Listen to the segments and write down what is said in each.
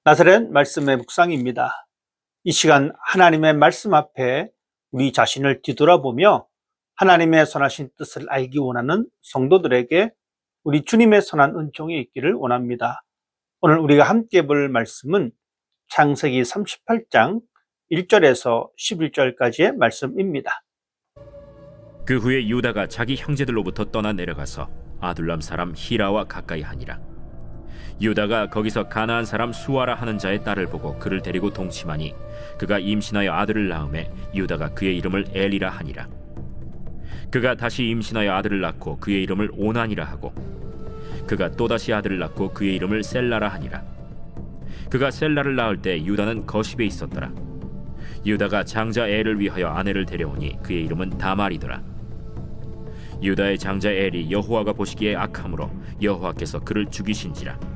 나사렛 말씀의 묵상입니다. 이 시간 하나님의 말씀 앞에 우리 자신을 뒤돌아보며 하나님의 선하신 뜻을 알기 원하는 성도들에게 우리 주님의 선한 은총이 있기를 원합니다. 오늘 우리가 함께 볼 말씀은 창세기 38장 1절에서 11절까지의 말씀입니다. 그 후에 유다가 자기 형제들로부터 떠나 내려가서 아둘람 사람 히라와 가까이 하니라. 유다가 거기서 가나안 사람 수아라 하는 자의 딸을 보고 그를 데리고 동침하니 그가 임신하여 아들을 낳음에 유다가 그의 이름을 엘이라 하니라. 그가 다시 임신하여 아들을 낳고 그의 이름을 오난이라 하고 그가 또다시 아들을 낳고 그의 이름을 셀라라 하니라. 그가 셀라를 낳을 때 유다는 거십에 있었더라. 유다가 장자 엘을 위하여 아내를 데려오니 그의 이름은 다말이더라. 유다의 장자 엘이 여호와가 보시기에 악함으로 여호와께서 그를 죽이신지라.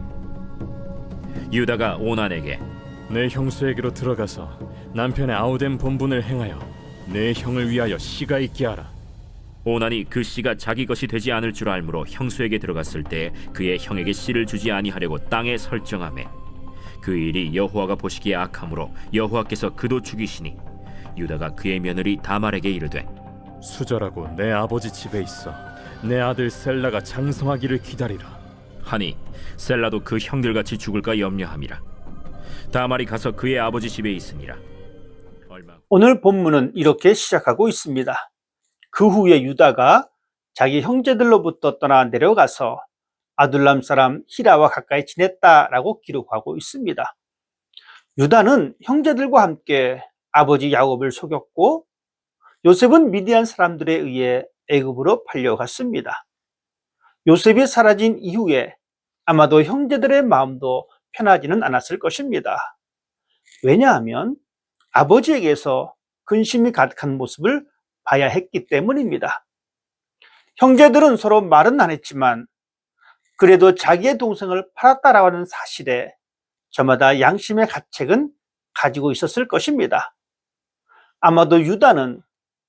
유다가 오난에게 내 형수에게로 들어가서 남편의 아우된 본분을 행하여 내 형을 위하여 씨가 있게 하라. 오난이 그 씨가 자기 것이 되지 않을 줄 알므로 형수에게 들어갔을 때 그의 형에게 씨를 주지 아니하려고 땅에 설정하매 그 일이 여호와가 보시기에 악함으로 여호와께서 그도 죽이시니 유다가 그의 며느리 다말에게 이르되 수절하고 내 아버지 집에 있어 내 아들 셀라가 장성하기를 기다리라 하니 셀라도 그 형들같이 죽을까 염려함이라. 다말이 가서 그의 아버지 집에 있으니라. 오늘 본문은 이렇게 시작하고 있습니다. 그 후에 유다가 자기 형제들로부터 떠나 내려가서 아둘람 사람 히라와 가까이 지냈다라고 기록하고 있습니다. 유다는 형제들과 함께 아버지 야곱을 속였고 요셉은 미디안 사람들에 의해 애굽으로 팔려갔습니다. 요셉이 사라진 이후에 아마도 형제들의 마음도 편하지는 않았을 것입니다. 왜냐하면 아버지에게서 근심이 가득한 모습을 봐야 했기 때문입니다. 형제들은 서로 말은 안 했지만 그래도 자기의 동생을 팔았다라고 하는 사실에 저마다 양심의 가책은 가지고 있었을 것입니다. 아마도 유다는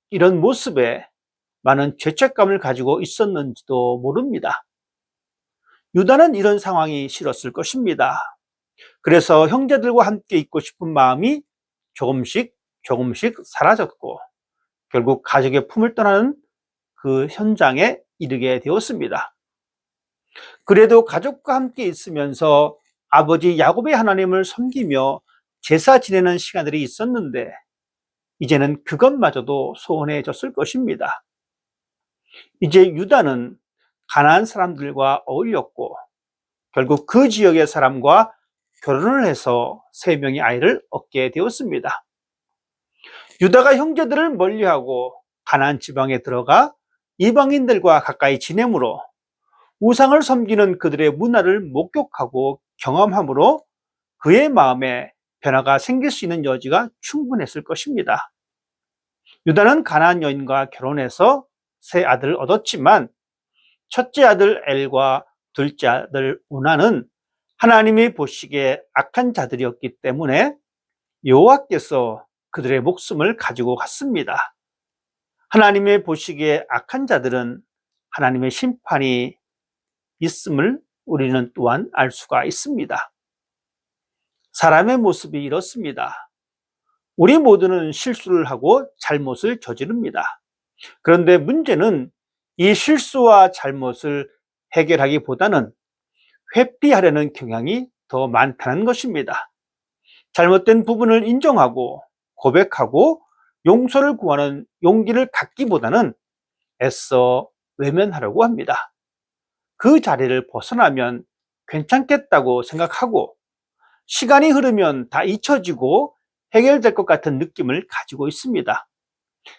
이런 모습에 많은 죄책감을 가지고 있었는지도 모릅니다. 유다는 이런 상황이 싫었을 것입니다. 그래서 형제들과 함께 있고 싶은 마음이 조금씩 사라졌고 결국 가족의 품을 떠나는 그 현장에 이르게 되었습니다. 그래도 가족과 함께 있으면서 아버지 야곱의 하나님을 섬기며 제사 지내는 시간들이 있었는데 이제는 그것마저도 소원해졌을 것입니다. 이제 유다는 가나안 사람들과 어울렸고 결국 그 지역의 사람과 결혼을 해서 3명의 아이를 얻게 되었습니다. 유다가 형제들을 멀리하고 가나안 지방에 들어가 이방인들과 가까이 지내므로 우상을 섬기는 그들의 문화를 목격하고 경험함으로 그의 마음에 변화가 생길 수 있는 여지가 충분했을 것입니다. 유다는 가나안 여인과 결혼해서 3아들을 얻었지만 첫째 아들 엘과 둘째 아들 오난은 하나님이 보시기에 악한 자들이었기 때문에 여호와께서 그들의 목숨을 가지고 갔습니다. 하나님의 보시기에 악한 자들은 하나님의 심판이 있음을 우리는 또한 알 수가 있습니다. 사람의 모습이 이렇습니다. 우리 모두는 실수를 하고 잘못을 저지릅니다. 그런데 문제는 이 실수와 잘못을 해결하기보다는 회피하려는 경향이 더 많다는 것입니다. 잘못된 부분을 인정하고 고백하고 용서를 구하는 용기를 갖기보다는 애써 외면하려고 합니다. 그 자리를 벗어나면 괜찮겠다고 생각하고 시간이 흐르면 다 잊혀지고 해결될 것 같은 느낌을 가지고 있습니다.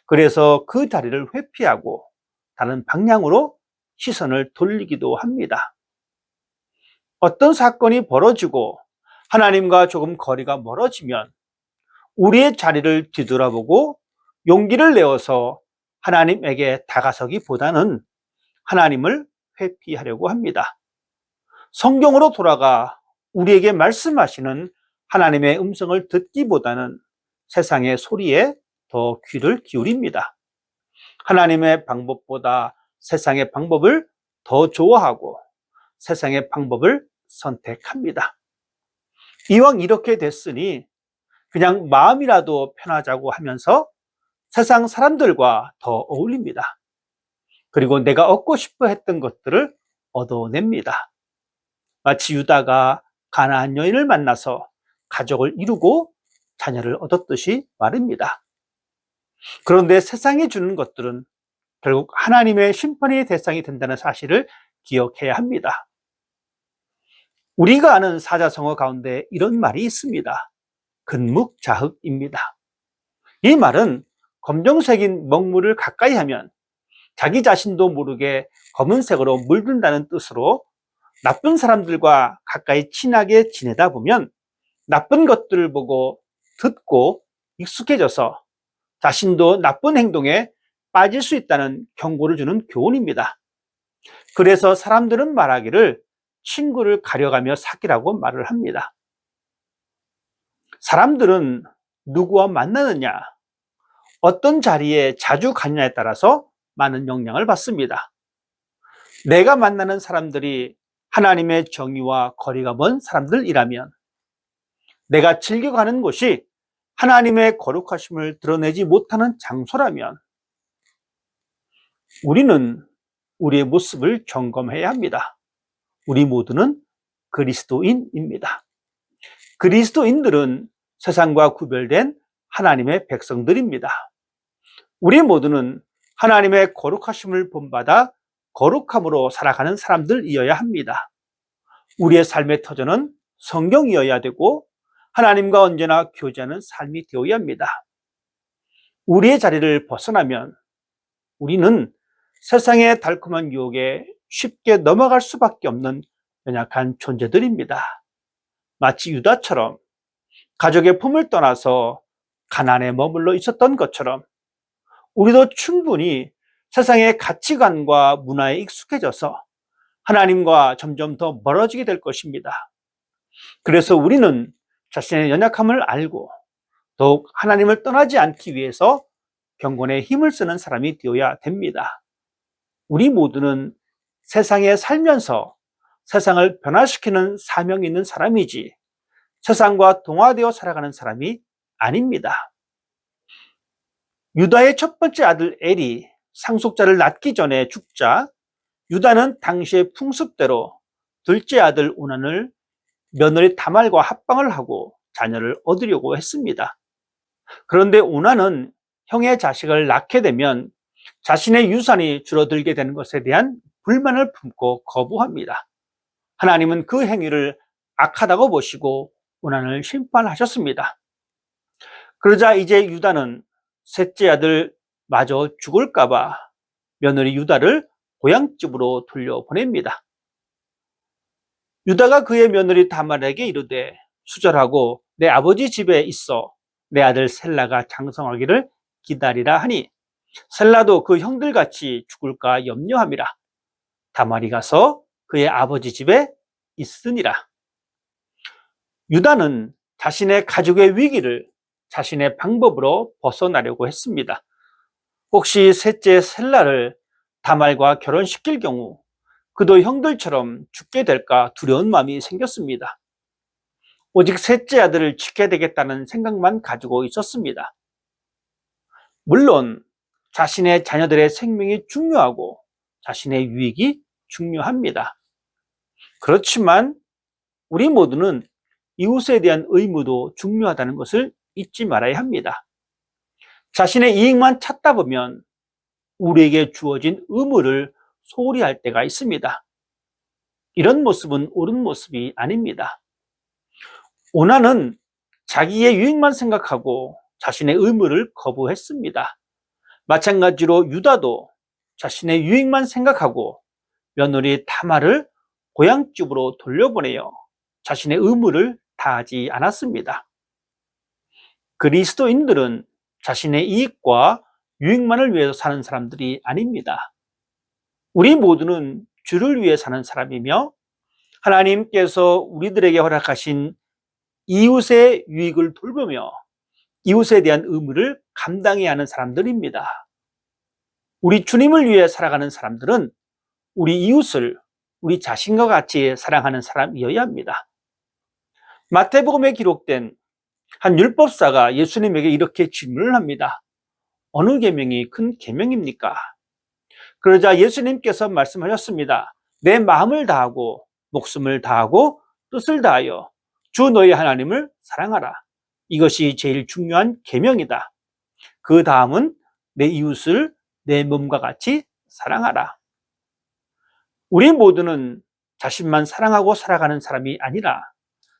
그래서 그 자리를 회피하고 다른 방향으로 시선을 돌리기도 합니다. 어떤 사건이 벌어지고 하나님과 조금 거리가 멀어지면 우리의 자리를 뒤돌아보고 용기를 내어서 하나님에게 다가서기보다는 하나님을 회피하려고 합니다. 성경으로 돌아가 우리에게 말씀하시는 하나님의 음성을 듣기보다는 세상의 소리에 더 귀를 기울입니다. 하나님의 방법보다 세상의 방법을 더 좋아하고 세상의 방법을 선택합니다. 이왕 이렇게 됐으니 그냥 마음이라도 편하자고 하면서 세상 사람들과 더 어울립니다. 그리고 내가 얻고 싶어 했던 것들을 얻어냅니다. 마치 유다가 가나안 여인을 만나서 가족을 이루고 자녀를 얻었듯이 말입니다. 그런데 세상이 주는 것들은 결국 하나님의 심판의 대상이 된다는 사실을 기억해야 합니다. 우리가 아는 사자성어 가운데 이런 말이 있습니다. 근묵자흑입니다. 이 말은 검정색인 먹물을 가까이 하면 자기 자신도 모르게 검은색으로 물든다는 뜻으로 나쁜 사람들과 가까이 친하게 지내다 보면 나쁜 것들을 보고 듣고 익숙해져서 자신도 나쁜 행동에 빠질 수 있다는 경고를 주는 교훈입니다. 그래서 사람들은 말하기를 친구를 가려가며 사귀라고 말을 합니다. 사람들은 누구와 만나느냐, 어떤 자리에 자주 가느냐에 따라서 많은 영향을 받습니다. 내가 만나는 사람들이 하나님의 정의와 거리가 먼 사람들이라면, 내가 즐겨가는 곳이 하나님의 거룩하심을 드러내지 못하는 장소라면 우리는 우리의 모습을 점검해야 합니다. 우리 모두는 그리스도인입니다. 그리스도인들은 세상과 구별된 하나님의 백성들입니다. 우리 모두는 하나님의 거룩하심을 본받아 거룩함으로 살아가는 사람들이어야 합니다. 우리의 삶의 터전은 성경이어야 되고 하나님과 언제나 교제하는 삶이 되어야 합니다. 우리의 자리를 벗어나면 우리는 세상의 달콤한 유혹에 쉽게 넘어갈 수밖에 없는 연약한 존재들입니다. 마치 유다처럼 가족의 품을 떠나서 가나안에 머물러 있었던 것처럼 우리도 충분히 세상의 가치관과 문화에 익숙해져서 하나님과 점점 더 멀어지게 될 것입니다. 그래서 우리는 자신의 연약함을 알고 더욱 하나님을 떠나지 않기 위해서 경건에 힘을 쓰는 사람이 되어야 됩니다. 우리 모두는 세상에 살면서 세상을 변화시키는 사명이 있는 사람이지 세상과 동화되어 살아가는 사람이 아닙니다. 유다의 첫 번째 아들 엘이 상속자를 낳기 전에 죽자 유다는 당시의 풍습대로 둘째 아들 오난을 며느리 다말과 합방을 하고 자녀를 얻으려고 했습니다. 그런데 오난은 형의 자식을 낳게 되면 자신의 유산이 줄어들게 되는 것에 대한 불만을 품고 거부합니다. 하나님은 그 행위를 악하다고 보시고 오난을 심판하셨습니다. 그러자 이제 유다는 셋째 아들 마저 죽을까봐 며느리 유다를 고향집으로 돌려보냅니다. 유다가 그의 며느리 다말에게 이르되 수절하고 내 아버지 집에 있어 내 아들 셀라가 장성하기를 기다리라 하니 셀라도 그 형들같이 죽을까 염려함이라. 다말이 가서 그의 아버지 집에 있으니라. 유다는 자신의 가족의 위기를 자신의 방법으로 벗어나려고 했습니다. 혹시 셋째 셀라를 다말과 결혼시킬 경우 그도 형들처럼 죽게 될까 두려운 마음이 생겼습니다. 오직 셋째 아들을 지켜야 되겠다는 생각만 가지고 있었습니다. 물론 자신의 자녀들의 생명이 중요하고 자신의 유익이 중요합니다. 그렇지만 우리 모두는 이웃에 대한 의무도 중요하다는 것을 잊지 말아야 합니다. 자신의 이익만 찾다 보면 우리에게 주어진 의무를 소홀히 할 때가 있습니다. 이런 모습은 옳은 모습이 아닙니다. 오난은 자기의 유익만 생각하고 자신의 의무를 거부했습니다. 마찬가지로 유다도 자신의 유익만 생각하고 며느리 다말을 고향집으로 돌려보내어 자신의 의무를 다하지 않았습니다. 그리스도인들은 자신의 이익과 유익만을 위해서 사는 사람들이 아닙니다. 우리 모두는 주를 위해 사는 사람이며 하나님께서 우리들에게 허락하신 이웃의 유익을 돌보며 이웃에 대한 의무를 감당해야 하는 사람들입니다. 우리 주님을 위해 살아가는 사람들은 우리 이웃을 우리 자신과 같이 사랑하는 사람이어야 합니다. 마태복음에 기록된 한 율법사가 예수님에게 이렇게 질문을 합니다. 어느 계명이 큰 계명입니까? 그러자 예수님께서 말씀하셨습니다. 내 마음을 다하고 목숨을 다하고 뜻을 다하여 주 너희 하나님을 사랑하라. 이것이 제일 중요한 계명이다. 그 다음은 내 이웃을 내 몸과 같이 사랑하라. 우리 모두는 자신만 사랑하고 살아가는 사람이 아니라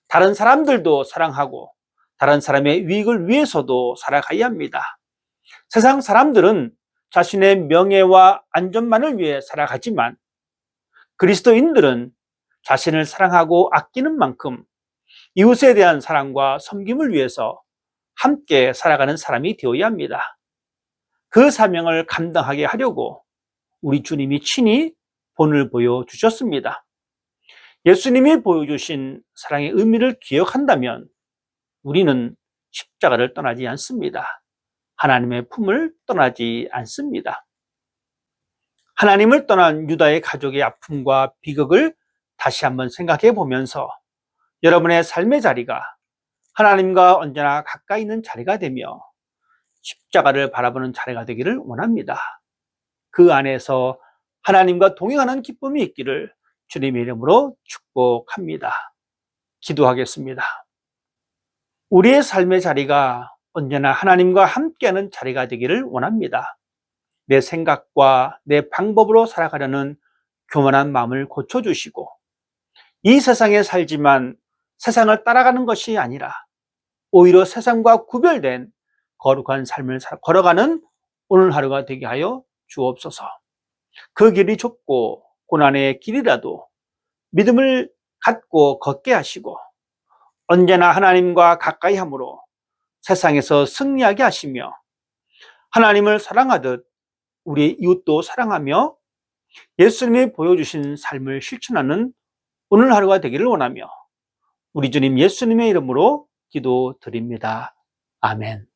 다른 사람들도 사랑하고 다른 사람의 유익을 위해서도 살아가야 합니다. 세상 사람들은 자신의 명예와 안전만을 위해 살아가지만 그리스도인들은 자신을 사랑하고 아끼는 만큼 이웃에 대한 사랑과 섬김을 위해서 함께 살아가는 사람이 되어야 합니다. 그 사명을 감당하게 하려고 우리 주님이 친히 본을 보여주셨습니다. 예수님이 보여주신 사랑의 의미를 기억한다면 우리는 십자가를 떠나지 않습니다. 하나님의 품을 떠나지 않습니다. 하나님을 떠난 유다의 가족의 아픔과 비극을 다시 한번 생각해 보면서 여러분의 삶의 자리가 하나님과 언제나 가까이 있는 자리가 되며 십자가를 바라보는 자리가 되기를 원합니다. 그 안에서 하나님과 동행하는 기쁨이 있기를 주님의 이름으로 축복합니다. 기도하겠습니다. 우리의 삶의 자리가 언제나 하나님과 함께하는 자리가 되기를 원합니다. 내 생각과 내 방법으로 살아가려는 교만한 마음을 고쳐주시고 이 세상에 살지만 세상을 따라가는 것이 아니라 오히려 세상과 구별된 거룩한 삶을 걸어가는 오늘 하루가 되게 하여 주옵소서. 그 길이 좁고 고난의 길이라도 믿음을 갖고 걷게 하시고 언제나 하나님과 가까이 함으로 세상에서 승리하게 하시며 하나님을 사랑하듯 우리 이웃도 사랑하며 예수님이 보여주신 삶을 실천하는 오늘 하루가 되기를 원하며 우리 주님 예수님의 이름으로 기도드립니다. 아멘.